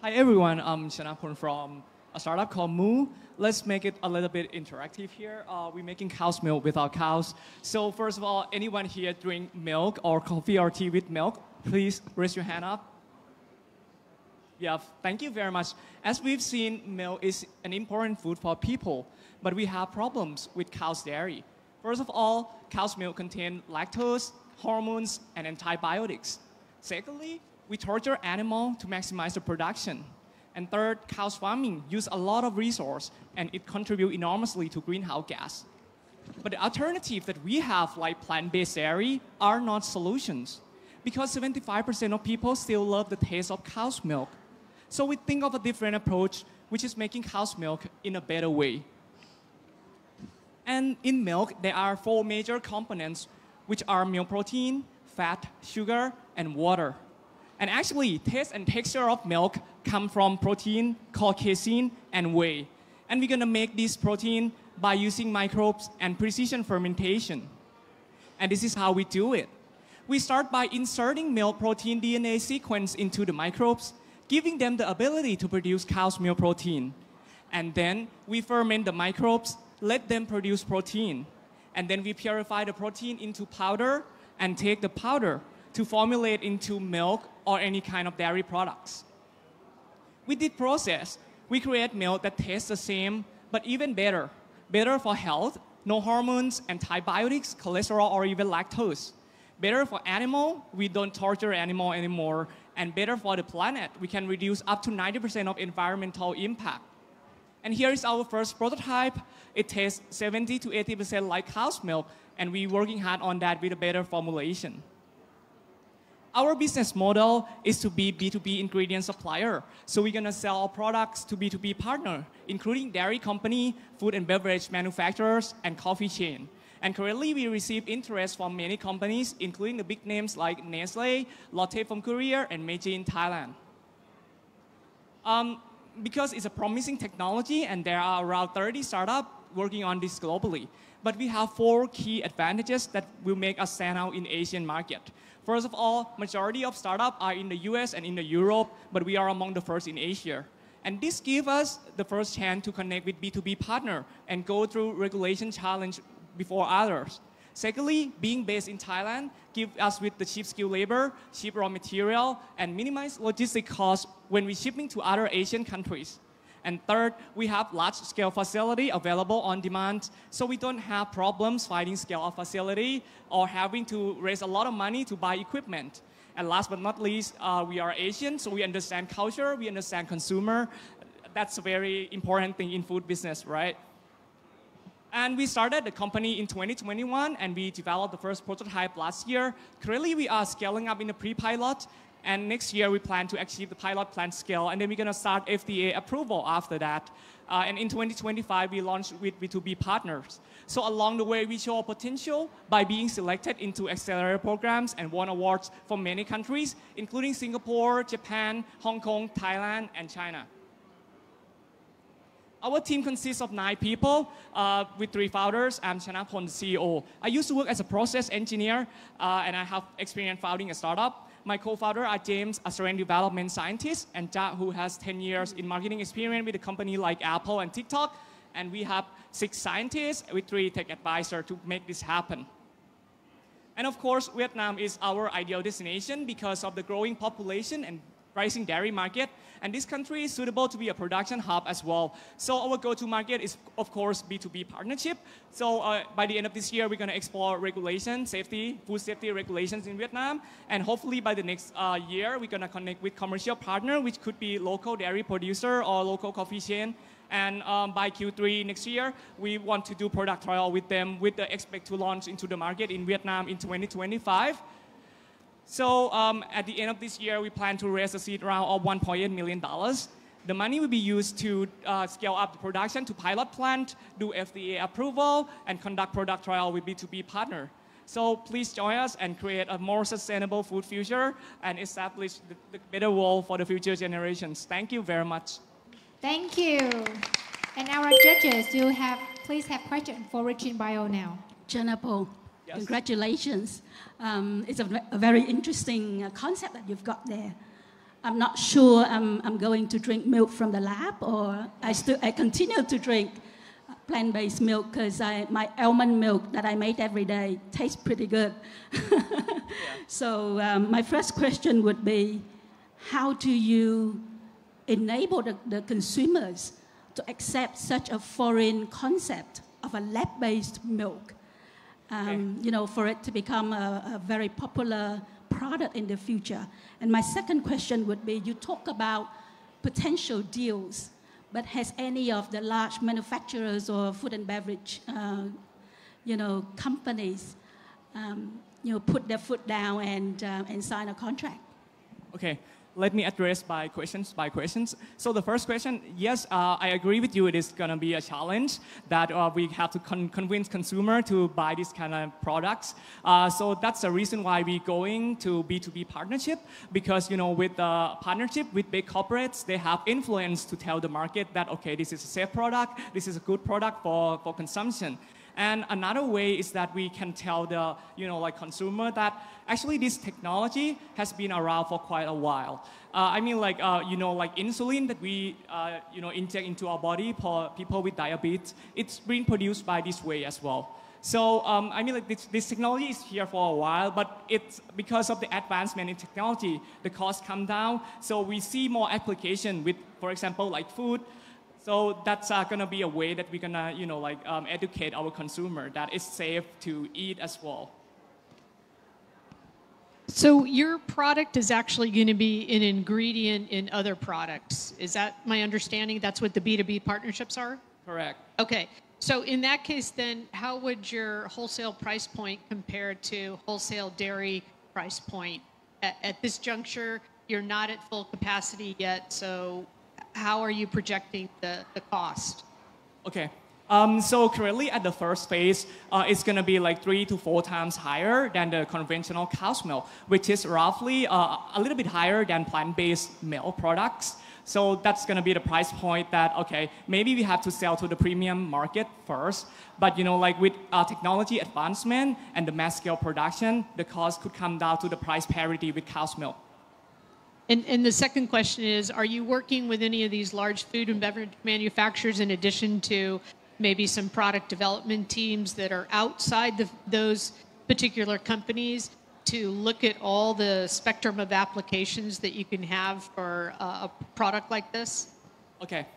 Hi everyone, I'm Shanapun from a startup called Moo. Let's make it a little bit interactive here. We're making cow's milk without cows. So first of all, anyone here drink milk or coffee or tea with milk? Please raise your hand up. Yeah, thank you very much. As we've seen, milk is an important food for people, but we have problems with cow's dairy. First of all, cow's milk contains lactose, hormones, and antibiotics. Secondly, we torture animals to maximize the production. And third, cow's farming use a lot of resource and it contributes enormously to greenhouse gas. But the alternative that we have, like plant-based dairy, are not solutions because 75% of people still love the taste of cow's milk. So we think of a different approach, which is making cow's milk in a better way. And in milk, there are 4 major components, which are milk protein, fat, sugar, and water. And actually, taste and texture of milk come from protein called casein and whey. And we're gonna make this protein by using microbes and precision fermentation. And this is how we do it. We start by inserting milk protein DNA sequence into the microbes, giving them the ability to produce cow's milk protein. And then we ferment the microbes, let them produce protein. And then we purify the protein into powder and take the powder to formulate into milk or any kind of dairy products. With this process, we create milk that tastes the same, but even better. Better for health, no hormones, antibiotics, cholesterol, or even lactose. Better for animal, we don't torture animal anymore. And better for the planet, we can reduce up to 90% of environmental impact. And here is our first prototype. It tastes 70 to 80% like cow's milk, and we're working hard on that with a better formulation. Our business model is to be B2B ingredient supplier. So we're gonna sell our products to B2B partner, including dairy company, food and beverage manufacturers, and coffee chain. And currently we receive interest from many companies, including the big names like Nestle, Lotte from Korea, and Meiji in Thailand. Because it's a promising technology and there are around 30 startups working on this globally. But we have 4 key advantages that will make us stand out in the Asian market. First of all, majority of startups are in the US and in the Europe, but we are among the first in Asia. And this gives us the first chance to connect with B2B partner and go through regulation challenge before others. Secondly, being based in Thailand gives us with the cheap skilled labor, cheap raw material, and minimize logistic costs when we're shipping to other Asian countries. And third, we have large-scale facility available on demand, so we don't have problems finding scale of facility or having to raise a lot of money to buy equipment. And last but not least, we are Asian, so we understand culture, we understand consumer. That's a very important thing in food business, right? And we started the company in 2021, and we developed the first prototype last year. Currently, we are scaling up in the pre-pilot, and next year we plan to achieve the pilot plant scale, and then we're gonna start FDA approval after that. And in 2025, we launched with B2B partners. So along the way, we show potential by being selected into accelerator programs and won awards from many countries, including Singapore, Japan, Hong Kong, Thailand, and China. Our team consists of 9 people with 3 founders. I'm Shanapun, the CEO. I used to work as a process engineer, and I have experience founding a startup. My co-founder are James, a strain development scientist, and Jack, who has 10 years in marketing experience with a company like Apple and TikTok. And we have 6 scientists with 3 tech advisors to make this happen. And of course, Vietnam is our ideal destination because of the growing population and rising dairy market. And this country is suitable to be a production hub as well. So our go-to market is, of course, B2B partnership. So by the end of this year, we're going to explore regulation, safety, food safety regulations in Vietnam. And hopefully by the next year, we're going to connect with commercial partner, which could be local dairy producer or local coffee chain. And by Q3 next year, we want to do product trial with them with the expect to launch into the market in Vietnam in 2025. So at the end of this year, we plan to raise a seed round of $1.8 million. The money will be used to scale up the production to pilot plant, do FDA approval, and conduct product trial with B2B partner. So please join us and create a more sustainable food future and establish the better world for the future generations. Thank you very much. Thank you. And our judges, please have questions for Rich in Bio now. Shanapun. Yes. Congratulations. It's a very interesting concept that you've got there. I'm not sure I'm going to drink milk from the lab, or I continue to drink plant-based milk because my almond milk that I make every day tastes pretty good. So my first question would be, how do you enable the consumers to accept such a foreign concept of a lab-based milk, you know, for it to become a very popular product in the future? And my second question would be, you talk about potential deals, but has any of the large manufacturers or food and beverage, you know, companies, you know, put their foot down and sign a contract? Okay. Let me address by questions. So the first question, yes, I agree with you. It is going to be a challenge that we have to convince consumer to buy these kind of products. So that's the reason why we're going to B2B partnership, because, you know, with the partnership with big corporates, they have influence to tell the market that, okay, this is a safe product, this is a good product for consumption. And another way is that we can tell the, you know, like consumer that actually this technology has been around for quite a while. I mean, like, you know, like insulin that we, you know, inject into our body for people with diabetes, it's being produced by this way as well. So, I mean, like this technology is here for a while, but it's because of the advancement in technology, the cost come down. So we see more application with, for example, like food. So that's going to be a way that we're going to, you know, like educate our consumer that it's safe to eat as well. So your product is actually going to be an ingredient in other products. Is that my understanding? That's what the B2B partnerships are? Correct. Okay. So in that case, then, how would your wholesale price point compare to wholesale dairy price point? At this juncture, you're not at full capacity yet, so how are you projecting the cost? Okay. So currently at the first phase, it's going to be like 3 to 4 times higher than the conventional cow's milk, which is roughly a little bit higher than plant-based milk products. So that's going to be the price point that, okay, maybe we have to sell to the premium market first. But, you know, like with technology advancement and the mass scale production, the cost could come down to the price parity with cow's milk. And the second question is, are you working with any of these large food and beverage manufacturers in addition to maybe some product development teams that are outside those particular companies to look at all the spectrum of applications that you can have for a product like this? Okay.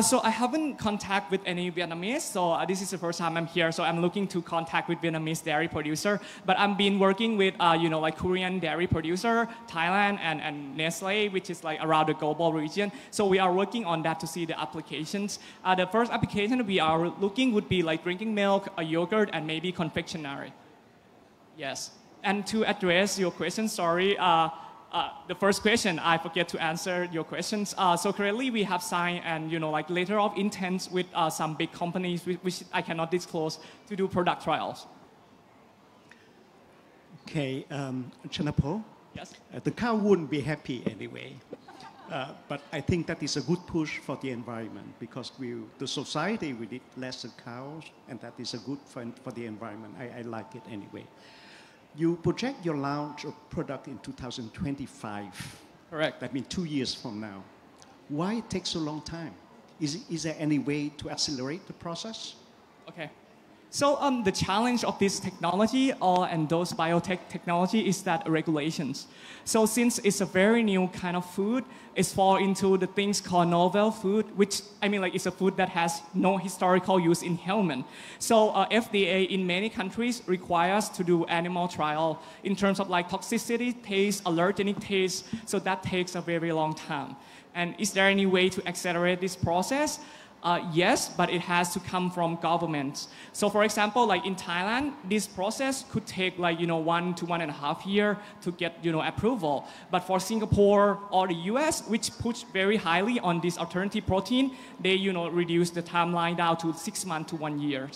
So I haven't contact with any Vietnamese. So this is the first time I'm here. So I'm looking to contact with Vietnamese dairy producer. But I've been working with, you know, like Korean dairy producer, Thailand, and Nestle, which is like around the global region. So we are working on that to see the applications. The first application we are looking would be like drinking milk, a yogurt, and maybe confectionery. Yes. And to address your question, sorry. The first question, I forget to answer your questions. So currently we have signed and, you know, like letter of intent with some big companies which I cannot disclose to do product trials. Okay, Chanapo. Yes. The cow wouldn't be happy anyway. But I think that is a good push for the environment because the society will eat less cows, and that is a good for the environment. I like it anyway. You project your launch of product in 2025. Correct. That means 2 years from now. Why it takes so long time? Is there any way to accelerate the process? Okay. So the challenge of this technology and those biotech technology is that regulations. So since it's a very new kind of food, it's fall into the things called novel food, which I mean like it's a food that has no historical use in human. So FDA in many countries requires to do animal trial in terms of like toxicity, taste, allergenic taste. So that takes a very long time. And is there any way to accelerate this process? Yes, but it has to come from governments. So for example, like in Thailand, this process could take like, you know, 1 to 1.5 years to get, you know, approval. But for Singapore or the US, which push very highly on this alternative protein, they, you know, reduce the timeline down to 6 months to 1 year.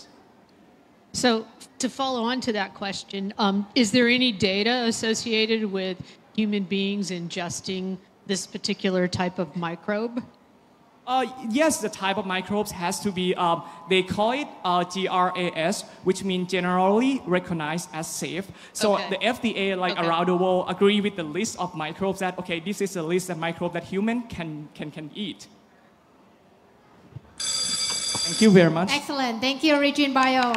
So to follow on to that question, is there any data associated with human beings ingesting this particular type of microbe? Yes, the type of microbes has to be, they call it GRAS, which means generally recognized as safe. So Okay. the FDA, like Okay. around the world, agree with the list of microbes that, okay, this is the list of microbes that human can eat. Thank you very much. Excellent. Thank you, Regine Bio.